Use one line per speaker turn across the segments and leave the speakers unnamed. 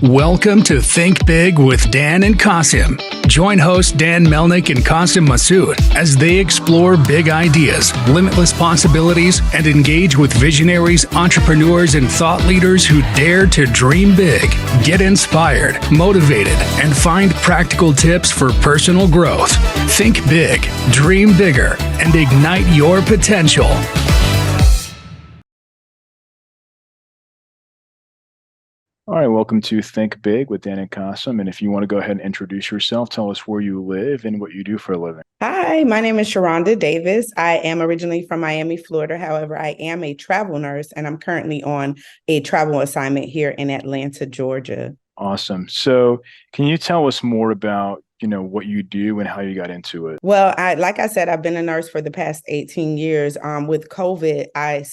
Welcome to Think Big with Dan and Qasim. Join hosts Dan Melnick and Qasim Masood as they explore big ideas, limitless possibilities, and engage with visionaries, entrepreneurs, and thought leaders who dare to dream big, get inspired, motivated, and find practical tips for personal growth. Think big, dream bigger, and ignite your potential.
All right, welcome to Think Big with Dan and Qasim. And if you want to go ahead and introduce yourself, tell us where you live and what you do for a living.
Hi, my name is Sharonda Davis. I am originally from Miami, Florida. However, I am a travel nurse and I'm currently on a travel assignment here in Atlanta, Georgia.
Awesome. So can you tell us more about what you do and how you got into it?
Well, like I said, I've been a nurse for the past 18 years. With COVID, I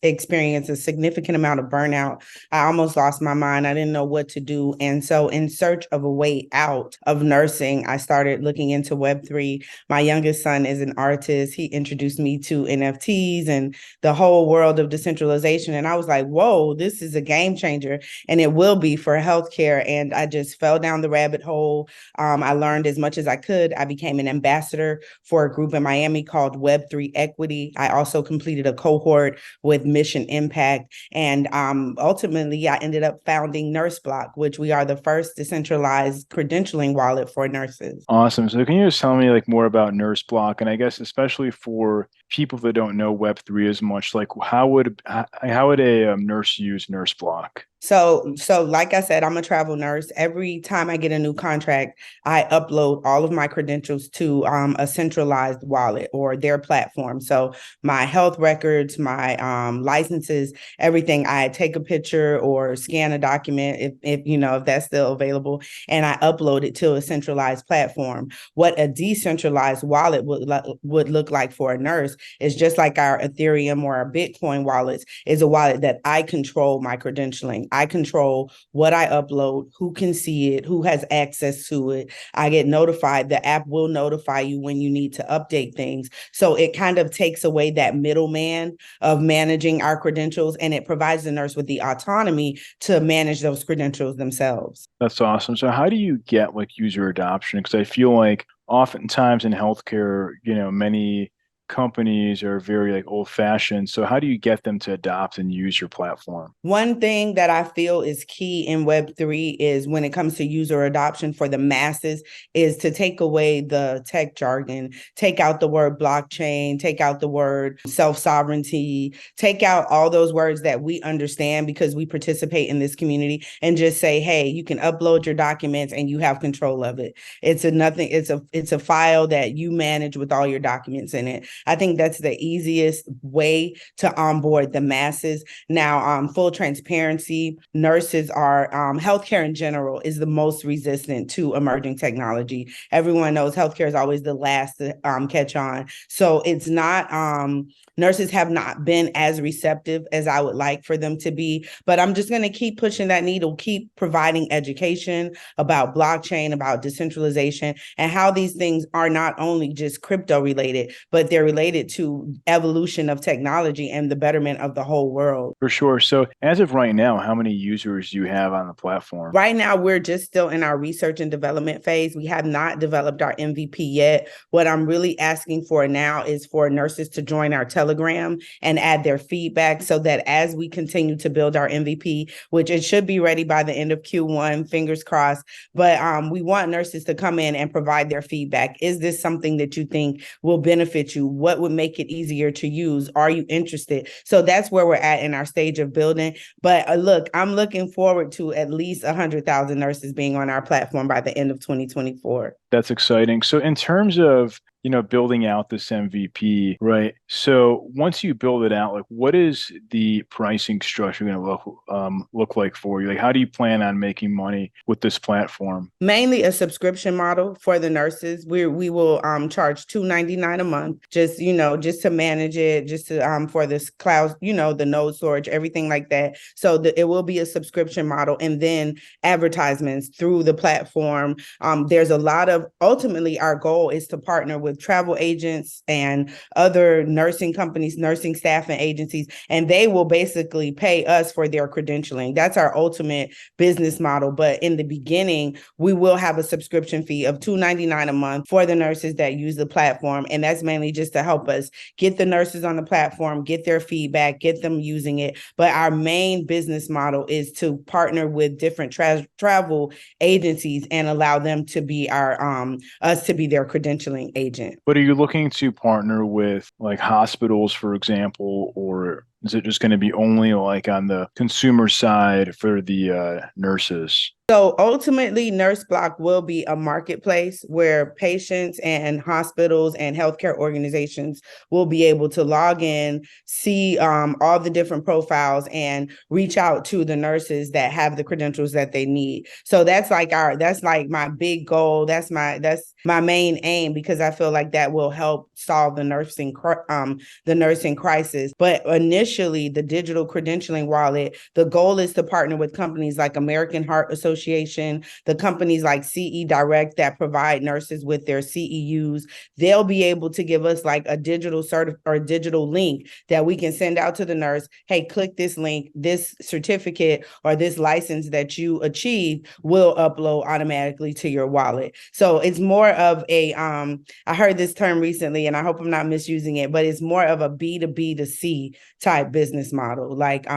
experienced a significant amount of burnout. I almost lost my mind. I didn't know what to do. And so in search of a way out of nursing, I started looking into Web3. My youngest son is an artist. He introduced me to NFTs and the whole world of decentralization. And I was like, whoa, this is a game changer. And it will be for healthcare. And I just fell down the rabbit hole. I learned as much as I could. I became an ambassador for a group in Miami called Web3 Equity. I also completed a cohort with Mission Impact. And ultimately, I ended up founding NurseBloc, which we are the first decentralized credentialing wallet for nurses.
Awesome. So can you just tell me more about NurseBloc? And I guess especially for people that don't know Web3 as much, how would a nurse use NurseBloc?
So like I said, I'm a travel nurse. Every time I get a new contract, I upload all of my credentials to a centralized wallet or their platform. So my health records, my licenses, everything, I take a picture or scan a document if that's still available, and I upload it to a centralized platform. What a decentralized wallet would look like for a nurse is just like our Ethereum or our Bitcoin wallets, is a wallet that I control my credentialing. I control what I upload, who can see it, who has access to it. I get notified. The app will notify you when you need to update things. So it kind of takes away that middleman of managing our credentials, and it provides the nurse with the autonomy to manage those credentials themselves.
That's awesome. So how do you get user adoption? Because I feel like oftentimes in healthcare, many companies are very old-fashioned. So how do you get them to adopt and use your platform?
One thing that I feel is key in Web3 is when it comes to user adoption for the masses is to take away the tech jargon, take out the word blockchain, take out the word self-sovereignty, take out all those words that we understand because we participate in this community, and just say, hey, you can upload your documents and you have control of it. It's a file that you manage with all your documents in it. I think that's the easiest way to onboard the masses. Now, full transparency, nurses are, healthcare in general is the most resistant to emerging technology. Everyone knows healthcare is always the last to catch on. So it's not, nurses have not been as receptive as I would like for them to be, but I'm just going to keep pushing that needle, keep providing education about blockchain, about decentralization, and how these things are not only just crypto related, but they're related to evolution of technology and the betterment of the whole world.
For sure. So as of right now, how many users do you have on the platform?
Right now, we're just still in our research and development phase. We have not developed our MVP yet. What I'm really asking for now is for nurses to join our Telegram and add their feedback so that as we continue to build our MVP, which it should be ready by the end of Q1, fingers crossed, but we want nurses to come in and provide their feedback. Is this something that you think will benefit you? What would make it easier to use? Are you interested? So that's where we're at in our stage of building. But look, I'm looking forward to at least 100,000 nurses being on our platform by the end of 2024.
That's exciting. So in terms of building out this MVP, right? So once you build it out, what is the pricing structure going to look like for you? How do you plan on making money with this platform?
Mainly a subscription model for the nurses. We will charge $2.99 a month, just to manage it, just to for this cloud, the node storage, everything like that. So it will be a subscription model, and then advertisements through the platform. There's a lot of ultimately our goal is to partner with travel agents and other nursing companies, nursing staffing agencies, and they will basically pay us for their credentialing. That's our ultimate business model. But in the beginning, we will have a subscription fee of $2.99 a month for the nurses that use the platform. And that's mainly just to help us get the nurses on the platform, get their feedback, get them using it. But our main business model is to partner with different travel agencies and allow them to be us to be their credentialing agent.
But are you looking to partner with like hospitals, for example, or is it just going to be only like on the consumer side for the nurses?
So ultimately, NurseBloc will be a marketplace where patients and hospitals and healthcare organizations will be able to log in, see all the different profiles, and reach out to the nurses that have the credentials that they need. So that's like my big goal. That's my main aim, because I feel like that will help solve the nursing crisis. But initially, the digital credentialing wallet, the goal is to partner with companies like American Heart Association, the companies like CE Direct that provide nurses with their CEUs. They'll be able to give us like a digital digital link that we can send out to the nurse. Hey, click this link, this certificate or this license that you achieve will upload automatically to your wallet. So it's more of a, I heard this term recently and I hope I'm not misusing it, but it's more of a B2B to C type business model, like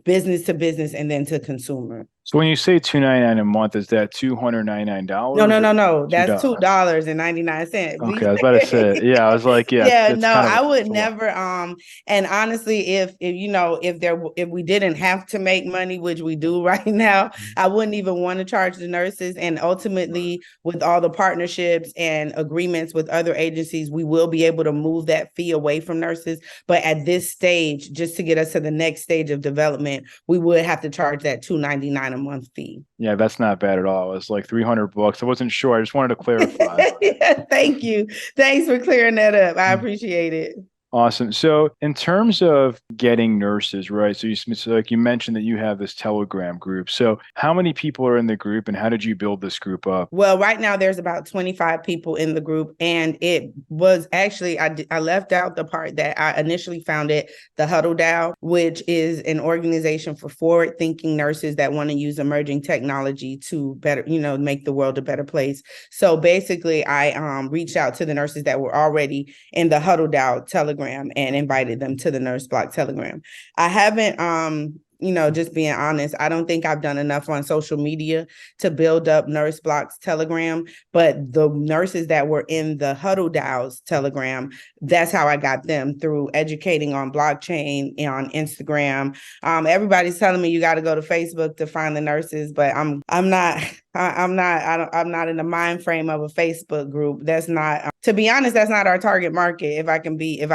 business to business and then to consumer.
So when you say $2.99 a month, is that $299?
No. That's $2.99.
Okay, I was about to say, yeah, I was like, yeah,
Yeah,
it's
no,
kind of
I would never. And honestly, if we didn't have to make money, which we do right now, I wouldn't even want to charge the nurses. And ultimately, with all the partnerships and agreements with other agencies, we will be able to move that fee away from nurses. But at this stage, just to get us to the next stage of development, we would have to charge that $2.99 a month fee.
Yeah, that's not bad at all. It's like $300. I wasn't sure. I just wanted to clarify.
Yeah, thank you. Thanks for clearing that up. I appreciate it.
Awesome. So in terms of getting nurses, right? So like you mentioned that you have this Telegram group. So how many people are in the group and how did you build this group up?
Well, right now there's about 25 people in the group, and it was actually, I left out the part that I initially founded the Huddle DAO, which is an organization for forward thinking nurses that want to use emerging technology to better, make the world a better place. So basically I reached out to the nurses that were already in the Huddle DAO Telegram and invited them to the NurseBloc Telegram. I haven't, just being honest, I don't think I've done enough on social media to build up NurseBloc's Telegram, but the nurses that were in the Huddle DAO's Telegram, that's how I got them, through educating on blockchain and on Instagram. Everybody's telling me you got to go to Facebook to find the nurses, but I'm not in the mind frame of a Facebook group. That's not, to be honest, that's not our target market. If I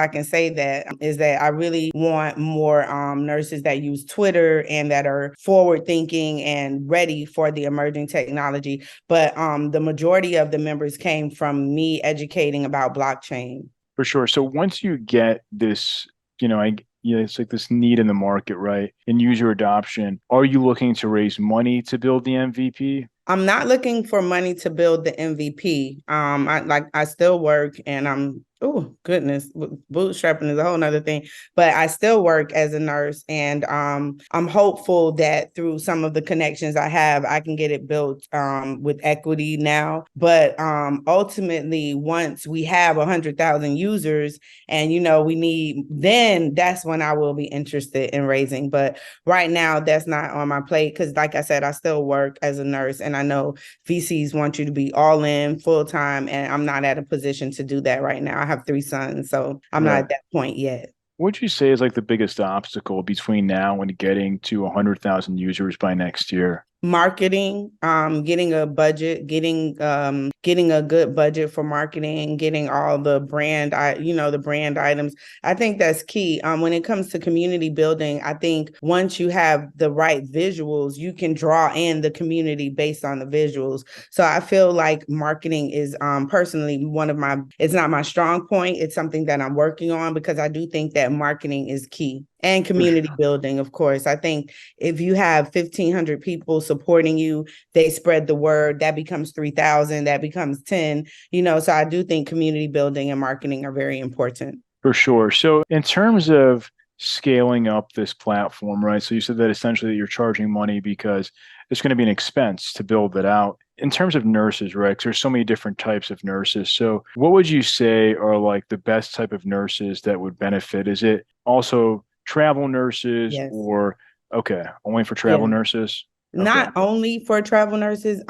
can say that, is that I really want more nurses that use Twitter and that are forward thinking and ready for the emerging technology. But the majority of the members came from me educating about blockchain.
For sure. So once you get this, it's like this need in the market, right? And user adoption, are you looking to raise money to build the MVP?
I'm not looking for money to build the MVP. I still work and bootstrapping is a whole nother thing, but I still work as a nurse, and I'm hopeful that through some of the connections I have, I can get it built with equity now. But ultimately, once we have 100,000 users and, then that's when I will be interested in raising. But right now, that's not on my plate because, like I said, I still work as a nurse, and I know VCs want you to be all in full time, and I'm not at a position to do that right now. I have 3 sons, so I'm not at that point yet.
What would you say is like the biggest obstacle between now and getting to 100,000 users by next year?
Marketing, getting a budget, getting a good budget for marketing, getting all the brand items. I think that's key. When it comes to community building, I think once you have the right visuals, you can draw in the community based on the visuals. So I feel like marketing is personally it's not my strong point. It's something that I'm working on because I do think that marketing is key. And community building, of course. I think if you have 1,500 people supporting you, they spread the word, that becomes 3,000, that becomes 10, so I do think community building and marketing are very important.
For sure. So in terms of scaling up this platform, right? So you said that essentially you're charging money because it's going to be an expense to build it out. In terms of nurses, right? 'Cause there's so many different types of nurses. So what would you say are like the best type of nurses that would benefit? Is it also travel nurses
Yes.
or okay, only for travel
Yeah.
nurses? Okay.
Not only for travel nurses.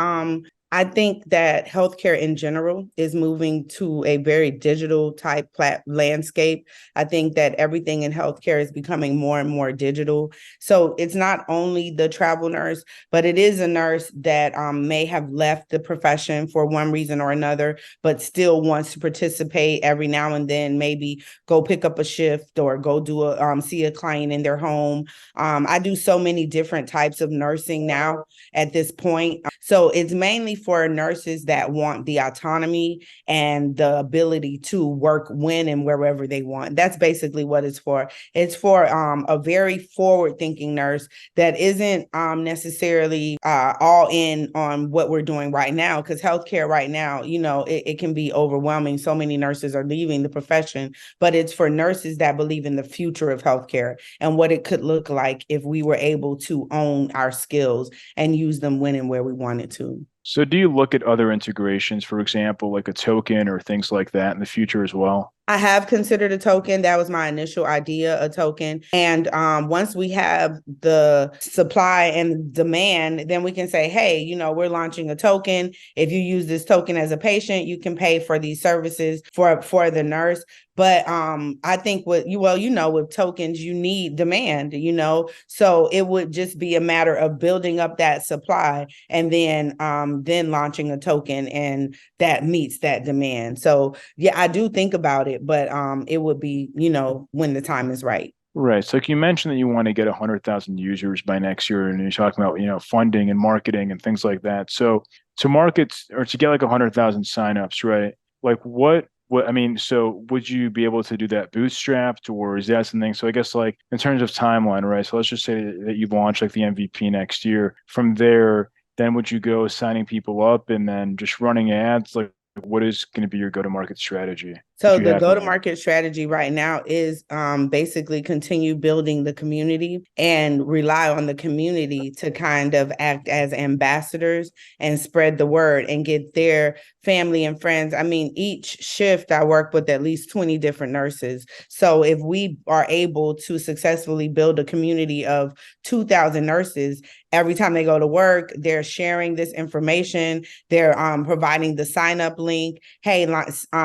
I think that healthcare in general is moving to a very digital type landscape. I think that everything in healthcare is becoming more and more digital. So it's not only the travel nurse, but it is a nurse that may have left the profession for one reason or another, but still wants to participate every now and then, maybe go pick up a shift or go do see a client in their home. I do so many different types of nursing now at this point. So it's mainly for nurses that want the autonomy and the ability to work when and wherever they want. That's basically what it's for. It's for a very forward-thinking nurse that isn't necessarily all in on what we're doing right now, because healthcare right now, it can be overwhelming. So many nurses are leaving the profession, but it's for nurses that believe in the future of healthcare and what it could look like if we were able to own our skills and use them when and where we wanted to.
So do you look at other integrations, for example, like a token or things like that in the future as well?
I have considered a token. That was my initial idea, a token. And once we have the supply and demand, then we can say, hey, we're launching a token. If you use this token as a patient, you can pay for these services for the nurse. But I think with tokens, you need demand, so it would just be a matter of building up that supply and then launching a token and that meets that demand. So yeah, I do think about it, but it would be, when the time is right.
Right. So like you mentioned that you want to get 100,000 users by next year, and you're talking about, funding and marketing and things like that. So to market or to get like 100,000 signups, right? Like so would you be able to do that bootstrapped, or is that something? So I guess like in terms of timeline, right? So let's just say that you launch like the MVP next year. From there, then would you go signing people up and then just running ads? Like what is going to be your go-to-market strategy?
So the go-to-market strategy right now is basically continue building the community and rely on the community to kind of act as ambassadors and spread the word and get their family and friends. I mean, each shift I work with at least 20 different nurses. So if we are able to successfully build a community of 2,000 nurses, every time they go to work, they're sharing this information. They're providing the sign-up link. Hey,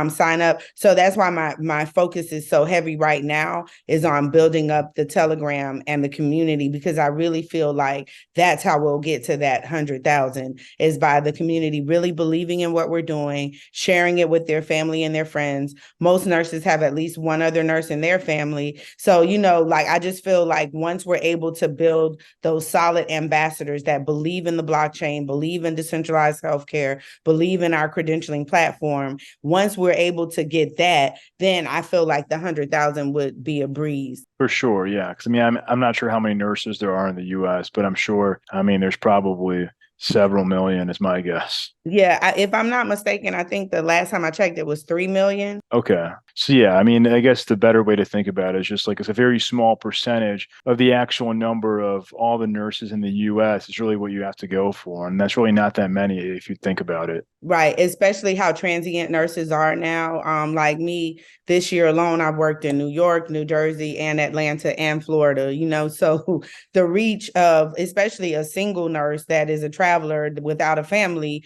sign up. So that's why my focus is so heavy right now is on building up the Telegram and the community, because I really feel like that's how we'll get to that 100,000 is by the community really believing in what we're doing, sharing it with their family and their friends. Most nurses have at least one other nurse in their family. So, I just feel like once we're able to build those solid ambassadors that believe in the blockchain, believe in decentralized healthcare, believe in our credentialing platform, once we're able to get that, then I feel like the 100,000 would be a breeze.
For sure, yeah. Because I'm not sure how many nurses there are in the U.S., but I'm sure. There's probably several million, is my guess.
Yeah, if I'm not mistaken, I think the last time I checked, it was 3 million.
Okay. So yeah, I guess the better way to think about it is just like it's a very small percentage of the actual number of all the nurses in the US is really what you have to go for. And that's really not that many if you think about it.
Right. Especially how transient nurses are now. Like me, this year alone, I've worked in New York, New Jersey, and Atlanta and Florida, so the reach of especially a single nurse that is a traveler without a family,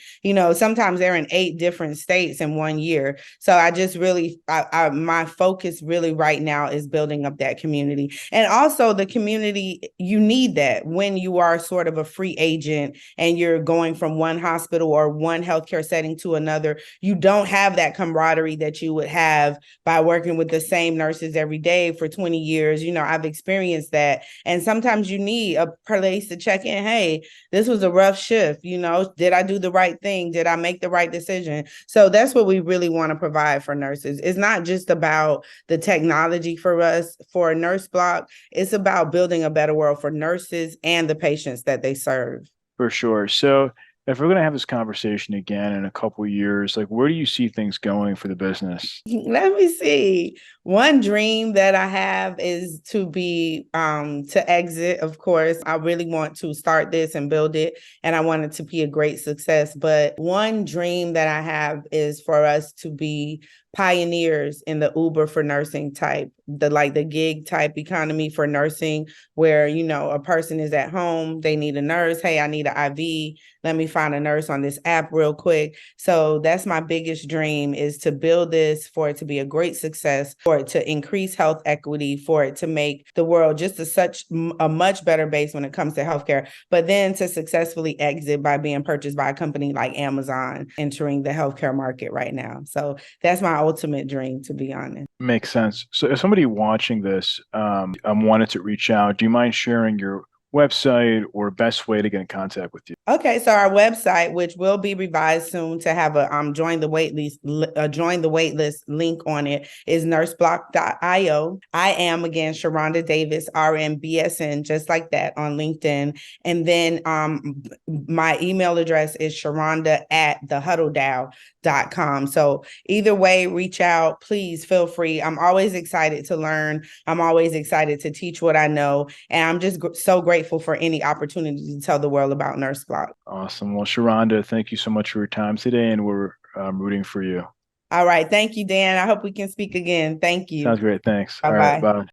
sometimes they're in 8 different states in one year. So I just really, my focus really right now is building up that community. And also the community, you need that when you are sort of a free agent and you're going from one hospital or one healthcare setting to another. You don't have that camaraderie that you would have by working with the same nurses every day for 20 years. I've experienced that. And sometimes you need a place to check in. Hey, this was a rough shift. Did I do the right thing? thing? Did I make the right decision? So that's what we really want to provide for nurses. It's not just about the technology for us, for NurseBloc. It's about building a better world for nurses and the patients that they serve.
For sure. So if we're going to have this conversation again in a couple of years, like where do you see things going for the business?
Let me see. One dream that I have is to be to exit. Of course, I really want to start this and build it, and I want it to be a great success. But one dream that I have is for us to be pioneers in the Uber for nursing type, the gig type economy for nursing, where, you know, a person is at home, they need a nurse. Hey, I need an IV. Let me find a nurse on this app real quick. So that's my biggest dream, is to build this, for it to be a great success, for it to increase health equity, for it to make the world just a much better base when it comes to healthcare, but then to successfully exit by being purchased by a company like Amazon entering the healthcare market right now. So that's my ultimate dream, to be honest.
Makes sense. So if somebody watching this wanted to reach out, do you mind sharing your website or best way to get in contact with you?
Okay, so our website, which will be revised soon to have a join the wait list link on it, is nursebloc.io. I am, again, Sharonda Davis, RNBSN, just like that, on LinkedIn. And then my email address is sharonda@thehuddledow.com. So either way, reach out, please feel free. I'm always excited to learn. I'm always excited to teach what I know. And I'm just so grateful for any opportunity to tell the world about NurseBloc.
Awesome. Well, Sharonda, thank you so much for your time today, and we're rooting for you.
All right. Thank you, Dan. I hope we can speak again. Thank you.
Sounds great. Thanks.
Bye-bye.
All right. Bye.